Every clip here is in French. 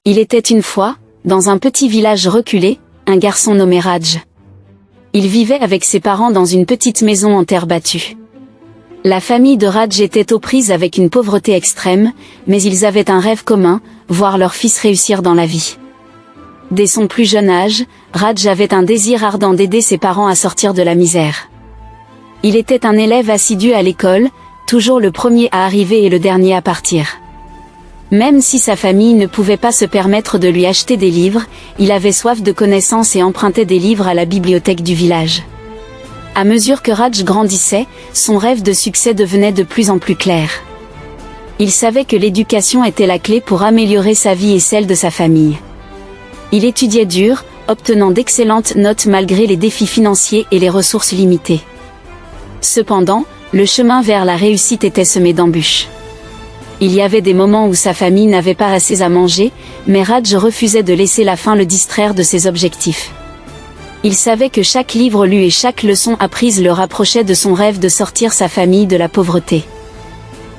Il était une fois, dans un petit village reculé, un garçon nommé Raj. Il vivait avec ses parents dans une petite maison en terre battue. La famille de Raj était aux prises avec une pauvreté extrême, mais ils avaient un rêve commun, voir leur fils réussir dans la vie. Dès son plus jeune âge, Raj avait un désir ardent d'aider ses parents à sortir de la misère. Il était un élève assidu à l'école, toujours le premier à arriver et le dernier à partir. Même si sa famille ne pouvait pas se permettre de lui acheter des livres, il avait soif de connaissances et empruntait des livres à la bibliothèque du village. À mesure que Raj grandissait, son rêve de succès devenait de plus en plus clair. Il savait que l'éducation était la clé pour améliorer sa vie et celle de sa famille. Il étudiait dur, obtenant d'excellentes notes malgré les défis financiers et les ressources limitées. Cependant, le chemin vers la réussite était semé d'embûches. Il y avait des moments où sa famille n'avait pas assez à manger, mais Raj refusait de laisser la faim le distraire de ses objectifs. Il savait que chaque livre lu et chaque leçon apprise le rapprochait de son rêve de sortir sa famille de la pauvreté.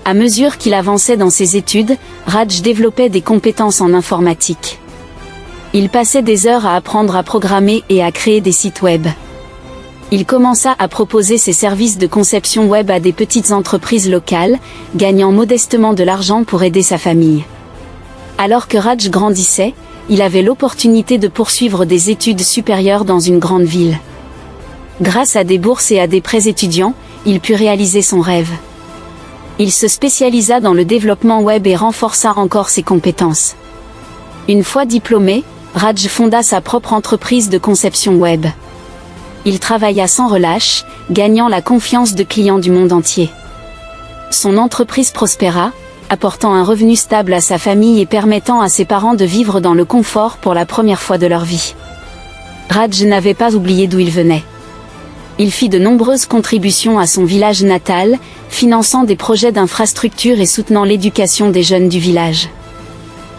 À mesure qu'il avançait dans ses études, Raj développait des compétences en informatique. Il passait des heures à apprendre à programmer et à créer des sites web. Il commença à proposer ses services de conception web à des petites entreprises locales, gagnant modestement de l'argent pour aider sa famille. Alors que Raj grandissait, il avait l'opportunité de poursuivre des études supérieures dans une grande ville. Grâce à des bourses et à des prêts étudiants, il put réaliser son rêve. Il se spécialisa dans le développement web et renforça encore ses compétences. Une fois diplômé, Raj fonda sa propre entreprise de conception web. Il travailla sans relâche, gagnant la confiance de clients du monde entier. Son entreprise prospéra, apportant un revenu stable à sa famille et permettant à ses parents de vivre dans le confort pour la première fois de leur vie. Raj n'avait pas oublié d'où il venait. Il fit de nombreuses contributions à son village natal, finançant des projets d'infrastructure et soutenant l'éducation des jeunes du village.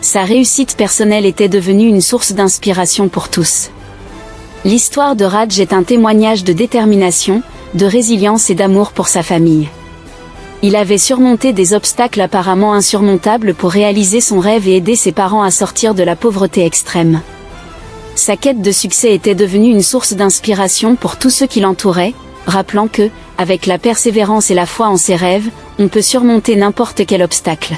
Sa réussite personnelle était devenue une source d'inspiration pour tous. L'histoire de Raj est un témoignage de détermination, de résilience et d'amour pour sa famille. Il avait surmonté des obstacles apparemment insurmontables pour réaliser son rêve et aider ses parents à sortir de la pauvreté extrême. Sa quête de succès était devenue une source d'inspiration pour tous ceux qui l'entouraient, rappelant que, avec la persévérance et la foi en ses rêves, on peut surmonter n'importe quel obstacle.